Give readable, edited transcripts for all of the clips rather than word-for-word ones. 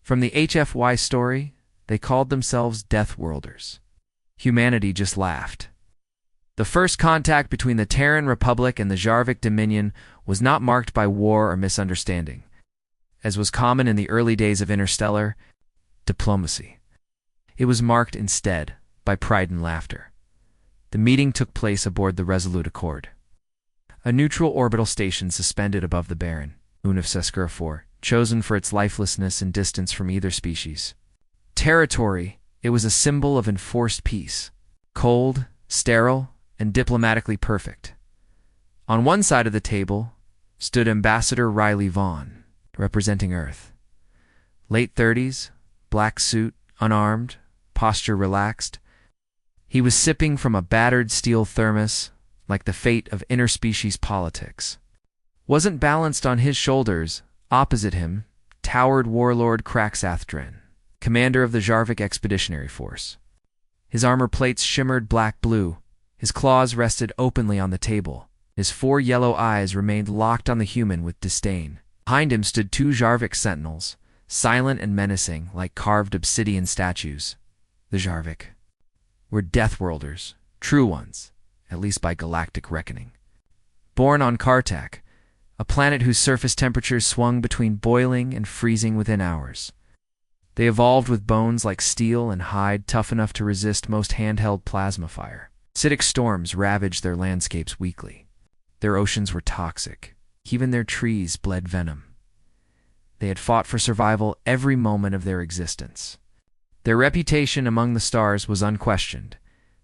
From the HFY story, they called themselves Deathworlders. Humanity just laughed. The first contact between the Terran Republic and the Jarvik Dominion was not marked by war or misunderstanding, as was common in the early days of interstellar diplomacy. It was marked instead by pride and laughter. The meeting took place aboard the Resolute Accord, a neutral orbital station suspended above the barren moon of Seskura 4, chosen for its lifelessness and distance from either species. Territory, it was a symbol of enforced peace, cold, sterile, and diplomatically perfect. On one side of the table stood Ambassador Riley Vaughn, representing Earth. Late 30s, black suit, unarmed, posture relaxed. He was sipping from a battered steel thermos, like the fate of interspecies politics. Wasn't balanced on his shoulders, opposite him, towered warlord Kraxathdren, commander of the Jarvik Expeditionary Force. His armor plates shimmered black-blue. His claws rested openly on the table. His 4 yellow eyes remained locked on the human with disdain. Behind him stood 2 Jarvik sentinels, silent and menacing like carved obsidian statues. The Jarvik were Deathworlders, true ones, at least by galactic reckoning. Born on Kartak, a planet whose surface temperatures swung between boiling and freezing within hours. They evolved with bones like steel and hide tough enough to resist most handheld plasma fire. Acidic storms ravaged their landscapes weekly. Their oceans were toxic. Even their trees bled venom. They had fought for survival every moment of their existence. Their reputation among the stars was unquestioned,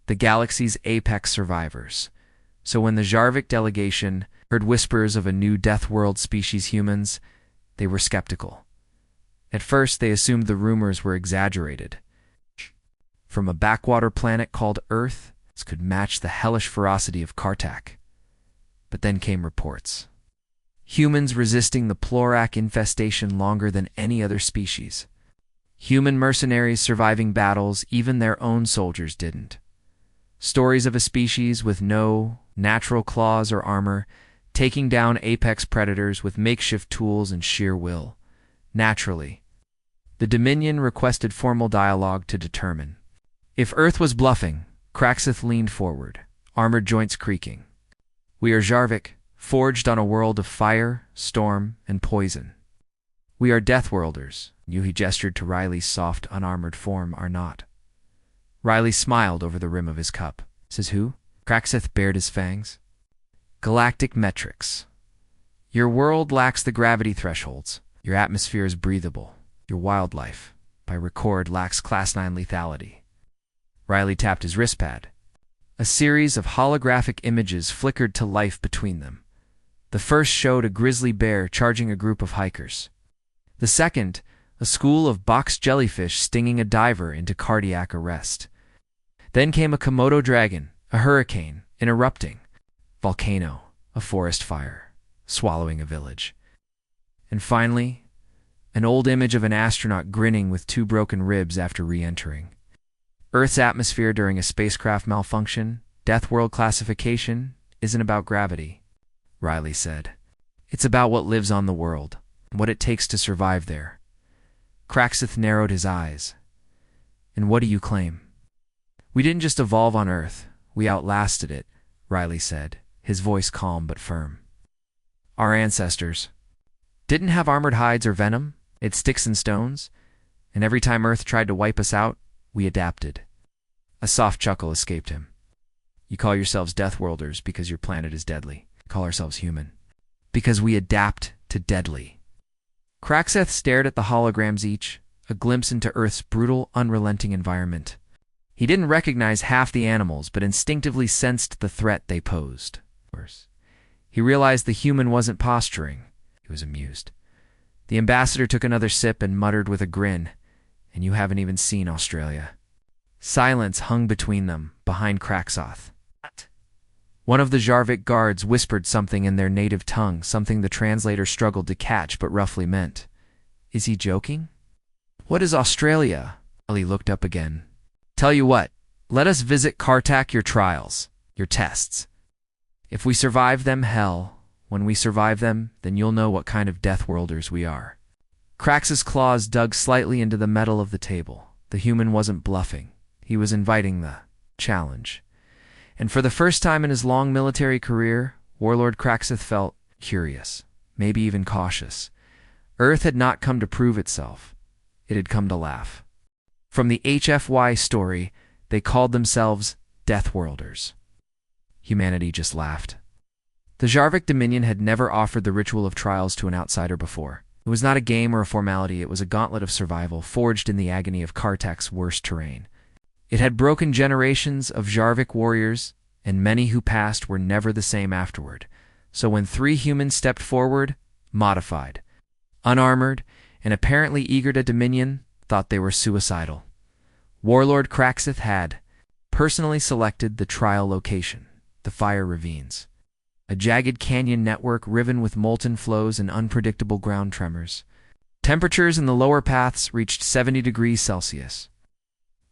the galaxy's apex survivors. So when the Jarvik delegation heard whispers of a new Deathworld species humans, they were skeptical. At first, they assumed the rumors were exaggerated. From a backwater planet called Earth, this could match the hellish ferocity of Kartak. But then came reports. Humans resisting the Plorak infestation longer than any other species. Human mercenaries surviving battles even their own soldiers didn't. Stories of a species with no natural claws or armor, taking down apex predators with makeshift tools and sheer will. Naturally, the Dominion requested formal dialogue to determine. If Earth was bluffing, Kraxath leaned forward, armored joints creaking. We are Jarvik, forged on a world of fire, storm, and poison. We are Deathworlders. You, he gestured to Riley's soft, unarmored form, are not. Riley smiled over the rim of his cup. Says who? Kraxath bared his fangs. Galactic metrics. Your world lacks the gravity thresholds. Your atmosphere is breathable. Your wildlife, by record, lacks Class 9 lethality. Riley tapped his wrist pad. A series of holographic images flickered to life between them. The first showed a grizzly bear charging a group of hikers. The second, a school of box jellyfish stinging a diver into cardiac arrest. Then came a Komodo dragon, a hurricane, an erupting volcano, a forest fire, swallowing a village. And finally, an old image of an astronaut grinning with 2 broken ribs after re-entering. Earth's atmosphere during a spacecraft malfunction, Deathworld classification, isn't about gravity, Riley said. It's about what lives on the world, what it takes to survive there. Kraxath narrowed his eyes. And what do you claim? We didn't just evolve on Earth, we outlasted it, Riley said, his voice calm but firm. Our ancestors didn't have armored hides or venom, it's sticks and stones, and every time Earth tried to wipe us out, we adapted. A soft chuckle escaped him. You call yourselves Deathworlders because your planet is deadly. We call ourselves human because we adapt to deadly. Kraxath stared at the holograms each, a glimpse into Earth's brutal, unrelenting environment. He didn't recognize half the animals, but instinctively sensed the threat they posed. He realized the human wasn't posturing. He was amused. The ambassador took another sip and muttered with a grin, and you haven't even seen Australia. Silence hung between them, behind Kraxath. One of the Jarvik guards whispered something in their native tongue, something the translator struggled to catch but roughly meant. Is he joking? What is Australia? Ali looked up again. Tell you what, let us visit Kartak your trials, your tests. If we survive them, hell. When we survive them, then you'll know what kind of Deathworlders we are. Krax's claws dug slightly into the metal of the table. The human wasn't bluffing. He was inviting the challenge. And for the first time in his long military career, Warlord Kraxith felt curious, maybe even cautious. Earth had not come to prove itself. It had come to laugh. From the HFY story, they called themselves Deathworlders. Humanity just laughed. The Jarvik Dominion had never offered the ritual of trials to an outsider before. It was not a game or a formality, it was a gauntlet of survival, forged in the agony of Kartak's worst terrain. It had broken generations of Jarvik warriors, and many who passed were never the same afterward. So when 3 humans stepped forward, modified, unarmored, and apparently eager to dominion, thought they were suicidal. Warlord Kraxith had personally selected the trial location, the Fire Ravines. A jagged canyon network riven with molten flows and unpredictable ground tremors. Temperatures in the lower paths reached 70 degrees Celsius,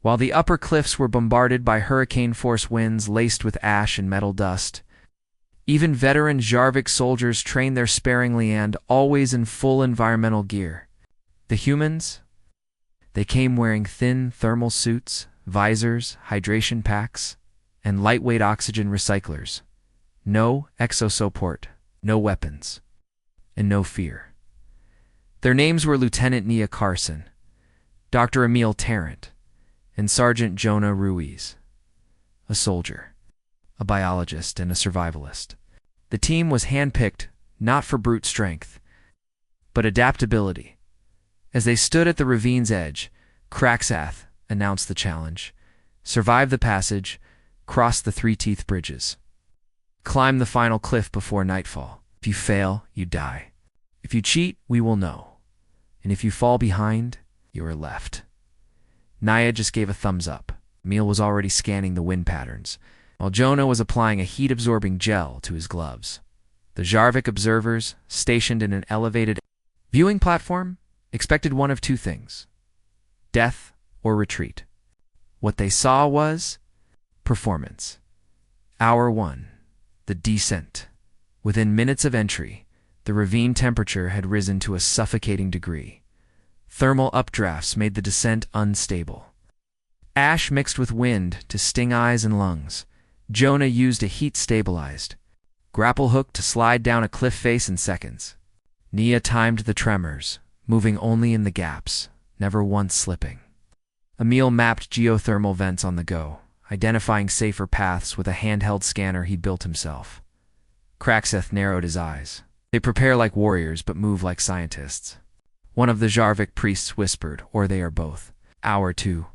while the upper cliffs were bombarded by hurricane-force winds laced with ash and metal dust. Even veteran Jarvik soldiers trained there sparingly and always in full environmental gear. The humans? They came wearing thin thermal suits, visors, hydration packs, and lightweight oxygen recyclers. No exosupport, no weapons, and no fear. Their names were Lieutenant Nia Carson, Dr. Emil Tarrant, and Sergeant Jonah Ruiz, a soldier, a biologist, and a survivalist. The team was handpicked not for brute strength, but adaptability. As they stood at the ravine's edge, Kraxath announced the challenge: survive the passage, cross the 3-teeth bridges. Climb the final cliff before nightfall. If you fail, you die. If you cheat, we will know. And if you fall behind, you are left. Naya just gave a thumbs up. Emil was already scanning the wind patterns, while Jonah was applying a heat-absorbing gel to his gloves. The Jarvik observers, stationed in an elevated viewing platform, expected one of 2 things: death or retreat. What they saw was performance. Hour 1. The descent. Within minutes of entry, the ravine temperature had risen to a suffocating degree. Thermal updrafts made the descent unstable. Ash mixed with wind to sting eyes and lungs. Jonah used a heat-stabilized grapple hook to slide down a cliff face in seconds. Nia timed the tremors, moving only in the gaps, never once slipping. Emil mapped geothermal vents on the go, identifying safer paths with a handheld scanner he built himself. Kraxeth narrowed his eyes. They prepare like warriors but move like scientists. One of the Jarvik priests whispered, or they are both. Hour 2.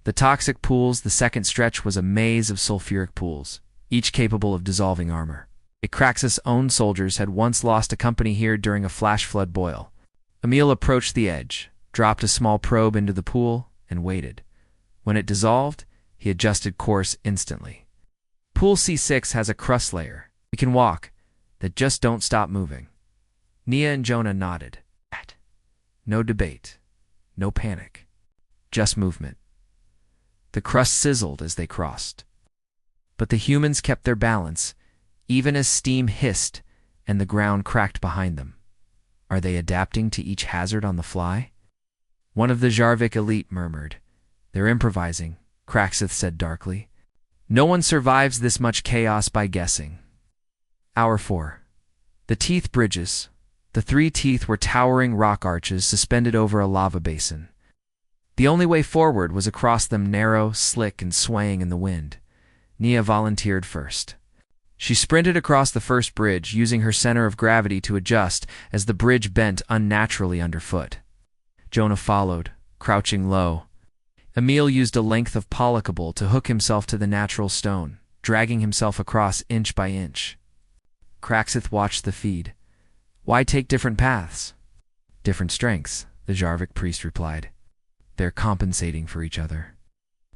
The toxic pools, the second stretch was a maze of sulfuric pools, each capable of dissolving armor. Kraxeth's own soldiers had once lost a company here during a flash flood boil. Emil approached the edge, dropped a small probe into the pool, and waited. When it dissolved, he adjusted course instantly. Pool C6 has a crust layer. We can walk, that just don't stop moving. Nia and Jonah nodded. No debate. No panic. Just movement. The crust sizzled as they crossed. But the humans kept their balance, even as steam hissed and the ground cracked behind them. Are they adapting to each hazard on the fly? One of the Jarvik elite murmured. They're improvising, Kraxith said darkly. No one survives this much chaos by guessing. Hour 4. The teeth bridges. The 3 teeth were towering rock arches suspended over a lava basin. The only way forward was across them, narrow, slick, and swaying in the wind. Nia volunteered first. She sprinted across the first bridge, using her center of gravity to adjust as the bridge bent unnaturally underfoot. Jonah followed, crouching low. Emil used a length of pollicable to hook himself to the natural stone, dragging himself across inch by inch. Kraxith watched the feed. Why take different paths? Different strengths, the Jarvik priest replied. They're compensating for each other.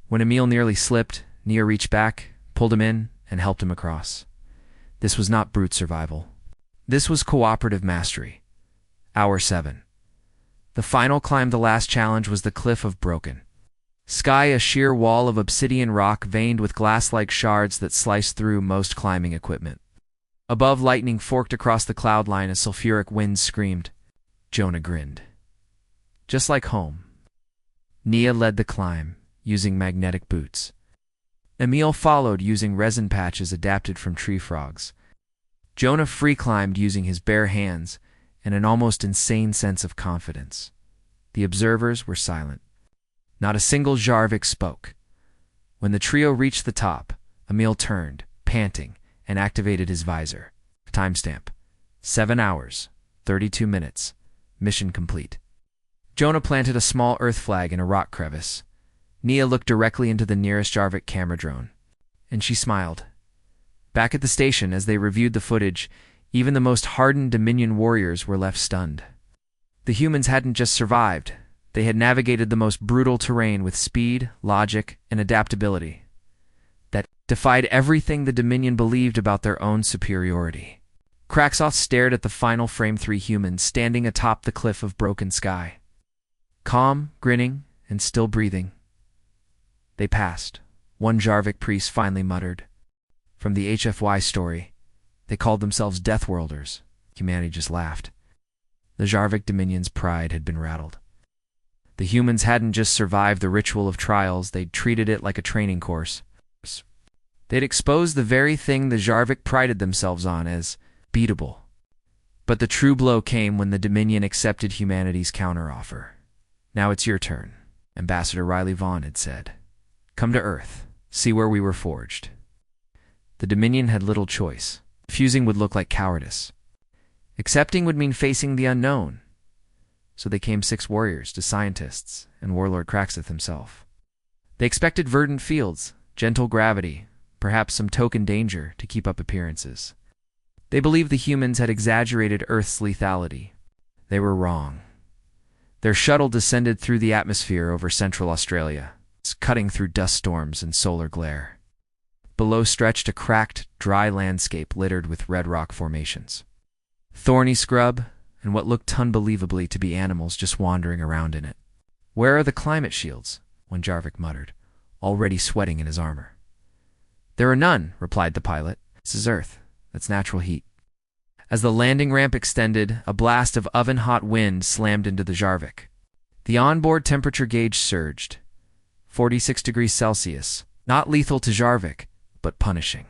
When Emil nearly slipped, Nia reached back, pulled him in, and helped him across. This was not brute survival. This was cooperative mastery. Hour 7. The final climb, the last challenge, was the Cliff of Broken. Sky, a sheer wall of obsidian rock veined with glass-like shards that sliced through most climbing equipment. Above, lightning forked across the cloud line as sulfuric winds screamed. Jonah grinned. just like home. Nia led the climb, using magnetic boots. Emil followed using resin patches adapted from tree frogs. Jonah free-climbed using his bare hands and an almost insane sense of confidence. The observers were silent. Not a single Jarvik spoke. When the trio reached the top, Emil turned, panting, and activated his visor. Timestamp: 7 hours, 32 minutes. Mission complete. Jonah planted a small earth flag in a rock crevice. Nia looked directly into the nearest Jarvik camera drone, and she smiled. Back at the station, as they reviewed the footage, even the most hardened Dominion warriors were left stunned. The humans hadn't just survived. They had navigated the most brutal terrain with speed, logic, and adaptability that defied everything the Dominion believed about their own superiority. Kraxoth stared at the final Frame 3 humans standing atop the cliff of broken sky. Calm, grinning, and still breathing. They passed. One Jarvik priest finally muttered. From the HFY story, they called themselves Deathworlders. Humanity just laughed. The Jarvik Dominion's pride had been rattled. The humans hadn't just survived the ritual of trials, they'd treated it like a training course. They'd exposed the very thing the Jarvik prided themselves on as beatable. But the true blow came when the Dominion accepted humanity's counteroffer. Now it's your turn, Ambassador Riley Vaughn had said. Come to Earth, see where we were forged. The Dominion had little choice. Refusing would look like cowardice. Accepting would mean facing the unknown. So they came 6 warriors to scientists and Warlord Kraxoth himself. They expected verdant fields, gentle gravity, perhaps some token danger to keep up appearances. They believed the humans had exaggerated Earth's lethality. They were wrong. Their shuttle descended through the atmosphere over central Australia, cutting through dust storms and solar glare. Below stretched a cracked, dry landscape littered with red rock formations. Thorny scrub, and what looked unbelievably to be animals just wandering around in it. Where are the climate shields? One Jarvik muttered, already sweating in his armor. There are none, replied the pilot. This is Earth. That's natural heat. As the landing ramp extended, a blast of oven-hot wind slammed into the Jarvik. The onboard temperature gauge surged. 46 degrees Celsius. Not lethal to Jarvik, but punishing.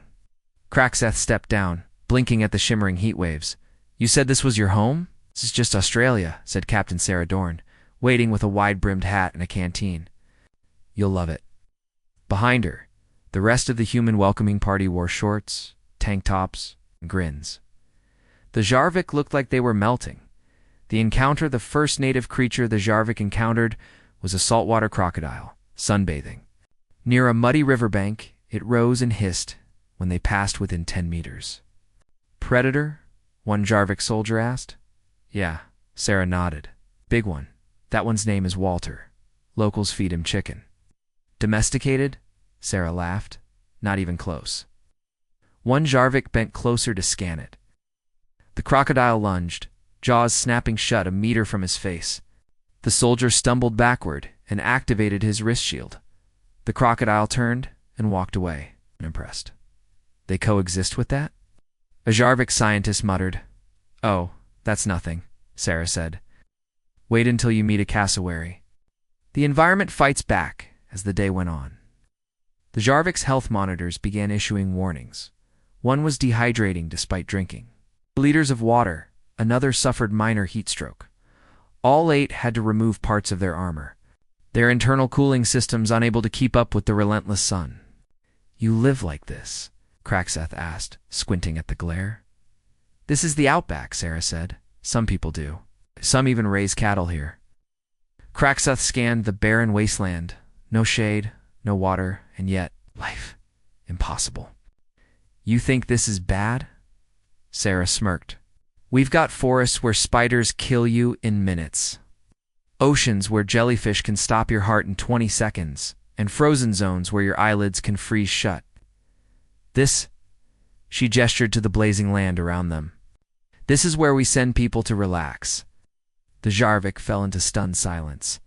Kraxoth stepped down, blinking at the shimmering heat waves. You said this was your home? This is just Australia, said Captain Sarah Dorn, waiting with a wide-brimmed hat and a canteen. You'll love it. Behind her, the rest of the human welcoming party wore shorts, tank tops, and grins. The Jarvik looked like they were melting. The first native creature the Jarvik encountered, was a saltwater crocodile, sunbathing. Near a muddy riverbank, it rose and hissed when they passed within 10 meters. Predator? One Jarvik soldier asked. Yeah, Sarah nodded. Big one. That one's name is Walter. Locals feed him chicken. Domesticated? Sarah laughed. Not even close. One Jarvik bent closer to scan it. The crocodile lunged, jaws snapping shut a meter from his face. The soldier stumbled backward and activated his wrist shield. The crocodile turned and walked away, unimpressed. They coexist with that? A Jarvik scientist muttered. Oh, that's nothing, Sarah said. Wait until you meet a cassowary. The environment fights back as the day went on. The Jarvik's health monitors began issuing warnings. One was dehydrating despite drinking. Liters of water, another suffered minor heat stroke. All 8 had to remove parts of their armor, their internal cooling systems unable to keep up with the relentless sun. You live like this? Kraxoth asked, squinting at the glare. This is the outback, Sarah said. Some people do. Some even raise cattle here. Kraxoth scanned the barren wasteland. No shade, no water, and yet, life. Impossible. You think this is bad? Sarah smirked. We've got forests where spiders kill you in minutes. Oceans where jellyfish can stop your heart in 20 seconds, and frozen zones where your eyelids can freeze shut. This, she gestured to the blazing land around them. This is where we send people to relax. The Jarvik fell into stunned silence.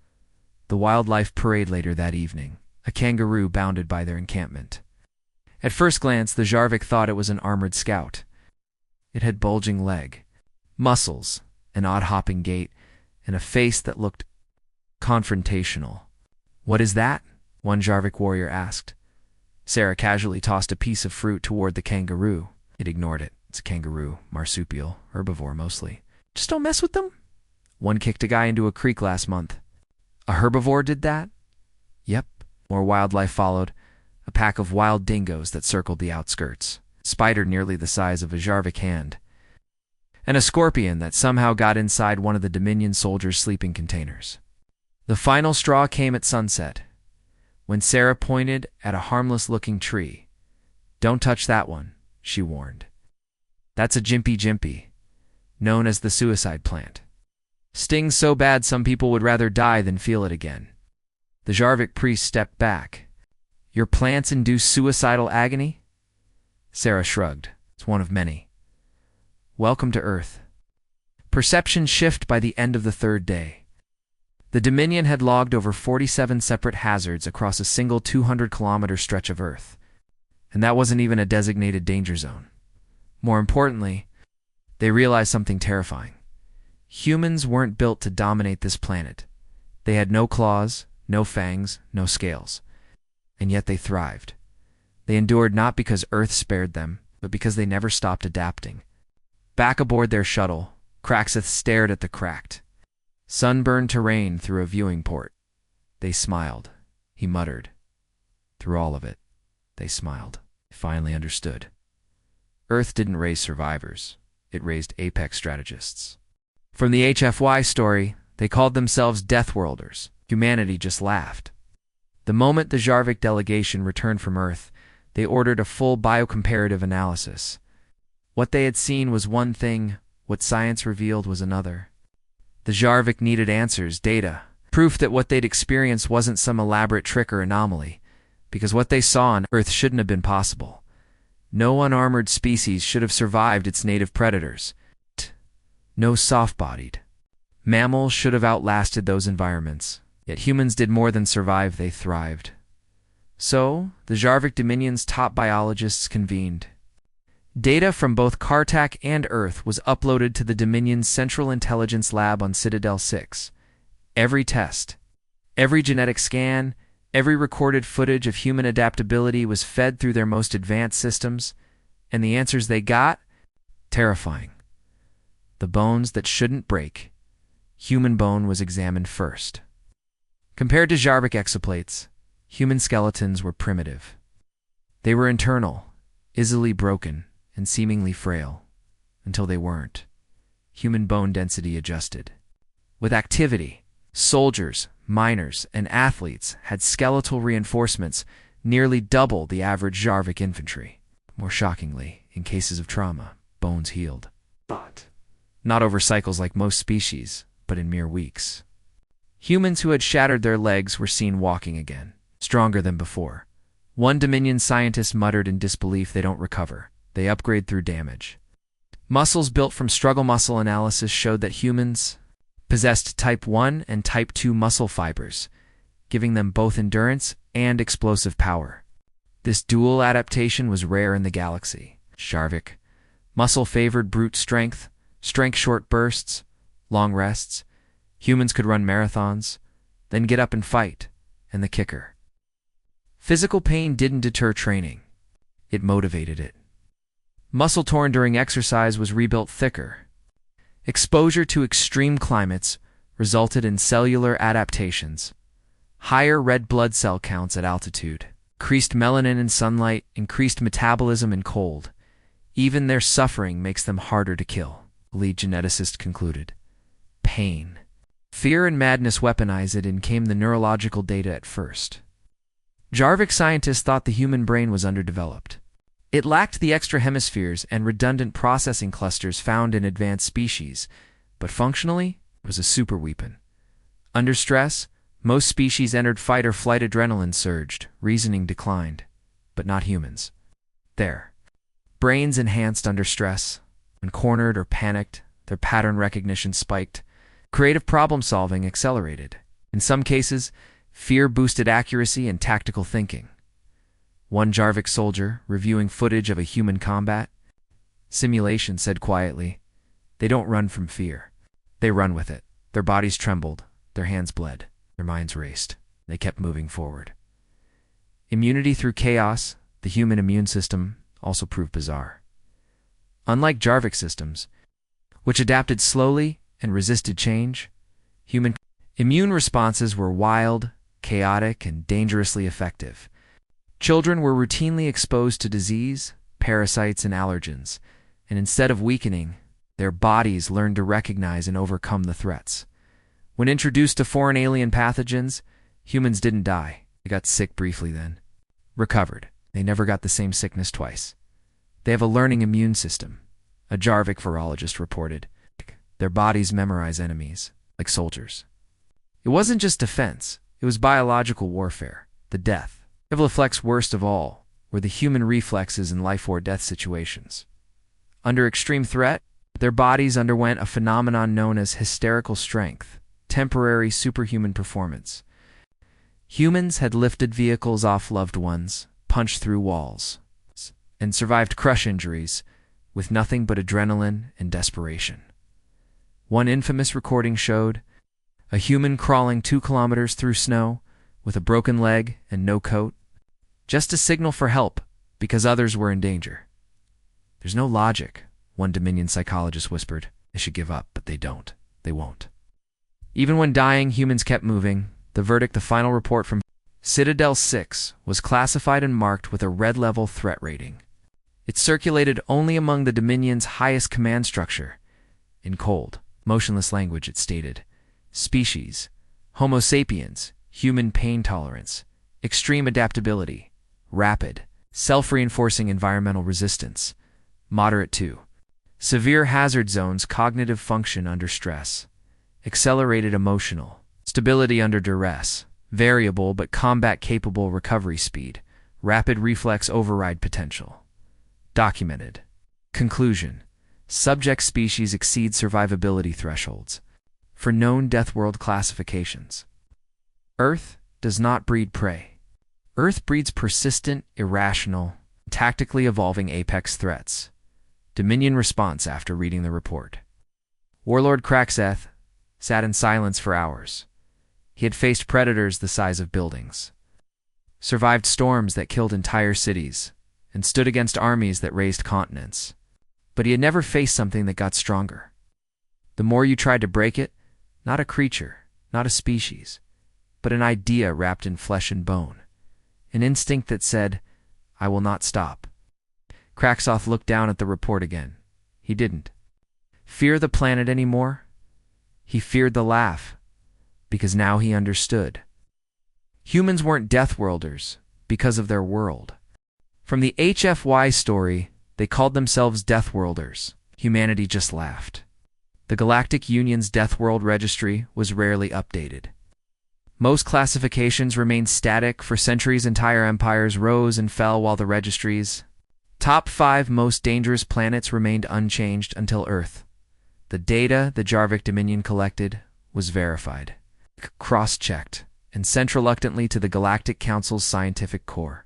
The wildlife parade later that evening, a kangaroo bounded by their encampment. At first glance, the Jarvik thought it was an armored scout. It had bulging leg, muscles, an odd hopping gait, and a face that looked confrontational. "What is that?" one Jarvik warrior asked. Sarah casually tossed a piece of fruit toward the kangaroo. It ignored it. "It's a kangaroo, marsupial, herbivore mostly. Just don't mess with them." One kicked a guy into a creek last month. "A herbivore did that?" "Yep." More wildlife followed, a pack of wild dingoes that circled the outskirts, spider nearly the size of a Jarvik hand, and a scorpion that somehow got inside one of the Dominion soldiers' sleeping containers. The final straw came at sunset, when Sarah pointed at a harmless-looking tree. "Don't touch that one," she warned. "That's a jimpy, known as the suicide plant. Stings so bad some people would rather die than feel it again." The Jarvik priest stepped back. "Your plants induce suicidal agony?" Sarah shrugged. "It's one of many." Welcome to Earth. Perceptions shift by the end of the third day. The Dominion had logged over 47 separate hazards across a single 200-kilometer stretch of Earth. And that wasn't even a designated danger zone. More importantly, they realized something terrifying. Humans weren't built to dominate this planet. They had no claws, no fangs, no scales. And yet they thrived. They endured not because Earth spared them, but because they never stopped adapting. Back aboard their shuttle, Kraxith stared at the cracked, sunburned terrain through a viewing port. They smiled. He muttered. Through all of it, they smiled. They finally understood. Earth didn't raise survivors. It raised apex strategists. From the HFY story, they called themselves Deathworlders. Humanity just laughed. The moment the Jarvik delegation returned from Earth, they ordered a full biocomparative analysis. What they had seen was one thing, what science revealed was another. The Jarvik needed answers, data, proof that what they'd experienced wasn't some elaborate trick or anomaly, because what they saw on Earth shouldn't have been possible. No unarmored species should have survived its native predators. No soft-bodied. Mammals should have outlasted those environments. Yet humans did more than survive, they thrived. So, the Jarvik Dominion's top biologists convened. Data from both Kartak and Earth was uploaded to the Dominion's Central Intelligence Lab on Citadel 6. Every test, every genetic scan, every recorded footage of human adaptability was fed through their most advanced systems, and the answers they got? Terrifying. The bones that shouldn't break. Human bone was examined first. Compared to Jarvik exoplates, human skeletons were primitive. They were internal, easily broken, and seemingly frail, until they weren't. Human bone density adjusted. With activity, soldiers, miners, and athletes had skeletal reinforcements nearly double the average Jarvik infantry. More shockingly, in cases of trauma, bones healed. But not over cycles like most species, but in mere weeks. Humans who had shattered their legs were seen walking again, stronger than before. One Dominion scientist muttered in disbelief, "They don't recover. They upgrade through damage." Muscles built from struggle muscle analysis showed that humans possessed type 1 and type 2 muscle fibers, giving them both endurance and explosive power. This dual adaptation was rare in the galaxy. Jarvik. Muscle favored brute strength, short bursts, long rests. Humans could run marathons, then get up and fight, and the kicker. Physical pain didn't deter training. It motivated it. Muscle torn during exercise was rebuilt thicker. Exposure to extreme climates resulted in cellular adaptations. Higher red blood cell counts at altitude, increased melanin in sunlight, increased metabolism in cold. Even their suffering makes them harder to kill, the lead geneticist concluded. Pain. Fear and madness weaponize it, and came the neurological data at first. Jarvik scientists thought the human brain was underdeveloped. It lacked the extra hemispheres and redundant processing clusters found in advanced species, but functionally, it was a superweapon. Under stress, most species entered fight or flight, adrenaline surged, reasoning declined, but not humans. Their brains enhanced under stress. When cornered or panicked, their pattern recognition spiked. Creative problem-solving accelerated. In some cases, fear boosted accuracy and tactical thinking. One Jarvik soldier, reviewing footage of a human combat simulation, said quietly, "They don't run from fear. They run with it." Their bodies trembled, their hands bled. Their minds raced. They kept moving forward. Immunity through chaos, the human immune system, also proved bizarre. Unlike Jarvik systems, which adapted slowly and resisted change, human immune responses were wild, chaotic, and dangerously effective. Children were routinely exposed to disease, parasites, and allergens, and instead of weakening, their bodies learned to recognize and overcome the threats. When introduced to foreign alien pathogens, humans didn't die. They got sick briefly then. Recovered. They never got the same sickness twice. They have a learning immune system, a Jarvik virologist reported. Their bodies memorize enemies, like soldiers. It wasn't just defense, it was biological warfare, the death. Reflex worst of all were the human reflexes in life or death situations. Under extreme threat, their bodies underwent a phenomenon known as hysterical strength, temporary superhuman performance. Humans had lifted vehicles off loved ones, punched through walls, and survived crush injuries with nothing but adrenaline and desperation. One infamous recording showed a human crawling 2 kilometers through snow with a broken leg and no coat, just to signal for help because others were in danger. There's no logic, one Dominion psychologist whispered. They should give up, but they don't. They won't. Even when dying, humans kept moving. The verdict, the final report from Citadel 6, was classified and marked with a red-level threat rating. It circulated only among the Dominion's highest command structure. In cold, motionless language, it stated, species, Homo sapiens, human pain tolerance, extreme adaptability, rapid, self-reinforcing environmental resistance, moderate to severe hazard zones, cognitive function under stress, accelerated emotional stability under duress, variable but combat-capable recovery speed, rapid reflex override potential. Documented. Conclusion. Subject species exceed survivability thresholds for known death world classifications. Earth does not breed prey. Earth breeds persistent, irrational, tactically evolving apex threats. Dominion response after reading the report. Warlord Kraxeth sat in silence for hours. He had faced predators the size of buildings, survived storms that killed entire cities, and stood against armies that razed continents. But he had never faced something that got stronger. The more you tried to break it, not a creature, not a species, but an idea wrapped in flesh and bone, an instinct that said, I will not stop. Kraxoth looked down at the report again. He didn't fear the planet anymore. He feared the laugh, because now he understood. Humans weren't Deathworlders because of their world. From the HFY story, they called themselves Deathworlders. Humanity just laughed. The Galactic Union's Deathworld Registry was rarely updated. Most classifications remained static for centuries. Entire empires rose and fell while the registry's top 5 most dangerous planets remained unchanged until Earth. The data the Jarvik Dominion collected was verified, cross-checked, and sent reluctantly to the Galactic Council's scientific core.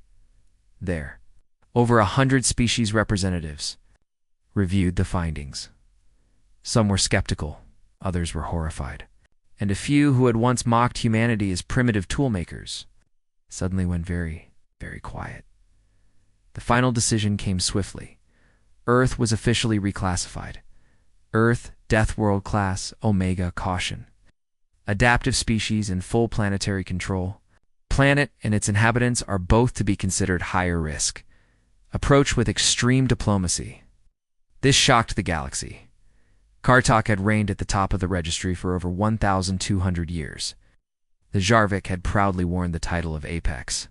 There, over 100 species representatives reviewed the findings. Some were skeptical, others were horrified, and a few who had once mocked humanity as primitive toolmakers suddenly went very, very quiet. The final decision came swiftly. Earth was officially reclassified. Earth, Death World Class, Omega, Caution. Adaptive species in full planetary control. Planet and its inhabitants are both to be considered higher risk. Approach with extreme diplomacy. This shocked the galaxy. Kartok had reigned at the top of the registry for over 1,200 years. The Jarvik had proudly worn the title of Apex.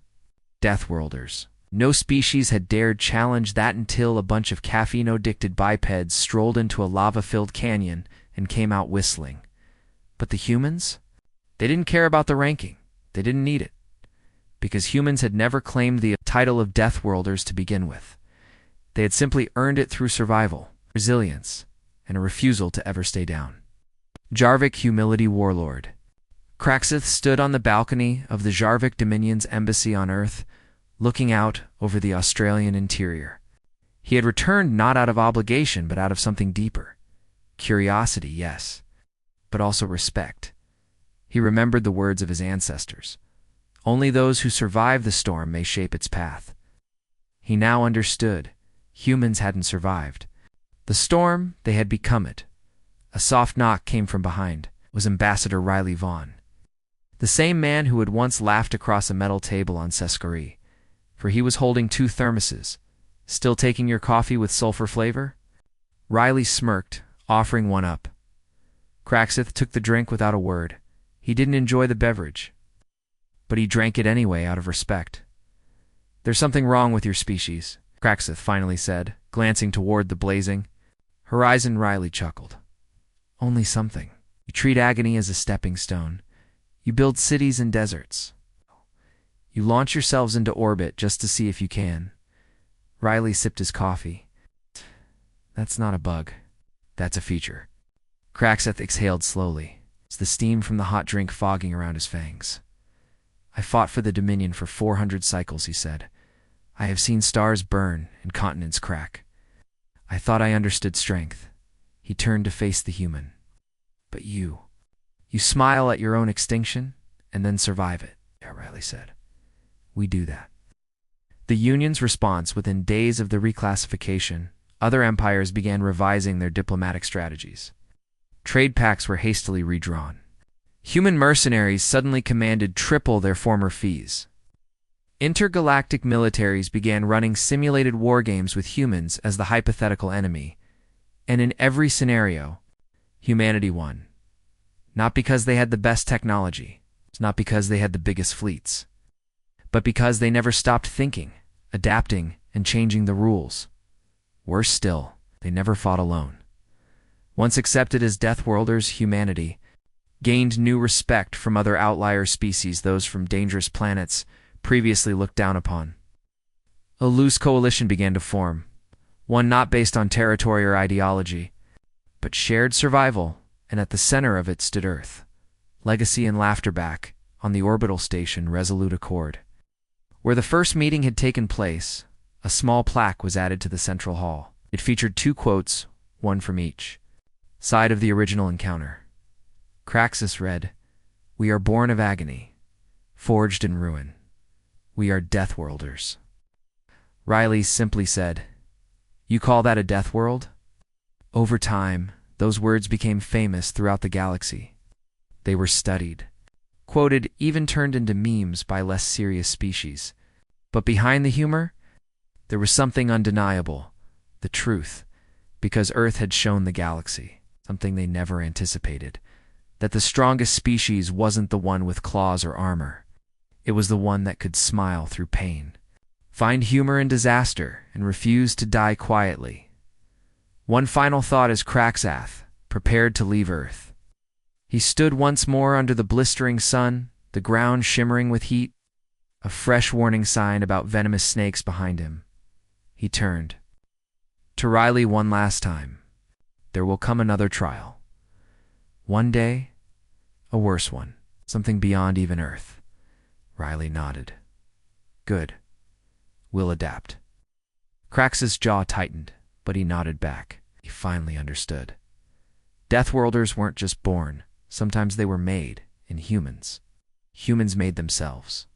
Deathworlders. No species had dared challenge that until a bunch of caffeine-addicted bipeds strolled into a lava-filled canyon and came out whistling. But the humans? They didn't care about the ranking. They didn't need it. Because humans had never claimed the title of Deathworlders to begin with. They had simply earned it through survival, resilience, and a refusal to ever stay down. Jarvik Humility Warlord. Kraxeth stood on the balcony of the Jarvik Dominion's embassy on Earth, looking out over the Australian interior. He had returned not out of obligation, but out of something deeper. Curiosity, yes, but also respect. He remembered the words of his ancestors. Only those who survive the storm may shape its path. He now understood. Humans hadn't survived the storm, they had become it. A soft knock came from behind. It was Ambassador Riley Vaughn, the same man who had once laughed across a metal table on Sesquire, for he was holding 2 thermoses. Still taking your coffee with sulfur flavor? Riley smirked, offering one up. Craxith took the drink without a word. He didn't enjoy the beverage, but he drank it anyway out of respect. "There's something wrong with your species," Craxith finally said, glancing toward the blazing horizon. Riley chuckled. "Only something. You treat agony as a stepping stone. You build cities and deserts. You launch yourselves into orbit just to see if you can." Riley sipped his coffee. "That's not a bug. That's a feature." Craxith exhaled slowly. It's the steam from the hot drink fogging around his fangs. "I fought for the Dominion for 400 cycles," he said. "I have seen stars burn and continents crack. I thought I understood strength." He turned to face the human. "But you smile at your own extinction and then survive it," Riley said. "We do that." The Union's response: within days of the reclassification, other empires began revising their diplomatic strategies. Trade pacts were hastily redrawn. Human mercenaries suddenly commanded triple their former fees. Intergalactic militaries began running simulated war games with humans as the hypothetical enemy, and in every scenario, humanity won. Not because they had the best technology, not because they had the biggest fleets, but because they never stopped thinking, adapting, and changing the rules. Worse still, they never fought alone. Once accepted as Deathworlders, humanity gained new respect from other outlier species, those from dangerous planets previously looked down upon. A loose coalition began to form, one not based on territory or ideology, but shared survival, and at the center of it stood Earth, legacy and laughter back on the orbital station Resolute Accord. Where the first meeting had taken place, a small plaque was added to the central hall. It featured 2 quotes, one from each side of the original encounter. Craxus read, "We are born of agony, forged in ruin. We are Deathworlders." Riley simply said, "You call that a death world?" Over time, those words became famous throughout the galaxy. They were studied, quoted, even turned into memes by less serious species. But behind the humor, there was something undeniable, the truth, because Earth had shown the galaxy something they never anticipated, that the strongest species wasn't the one with claws or armor. It was the one that could smile through pain, find humor in disaster, and refuse to die quietly. One final thought as Craxath prepared to leave Earth. He stood once more under the blistering sun, the ground shimmering with heat, a fresh warning sign about venomous snakes behind him. He turned to Riley one last time. "There will come another trial. One day, a worse one, something beyond even Earth." Riley nodded. "Good. We'll adapt." Craxus' jaw tightened, but he nodded back. He finally understood. Deathworlders weren't just born. Sometimes they were made in humans. Humans made themselves.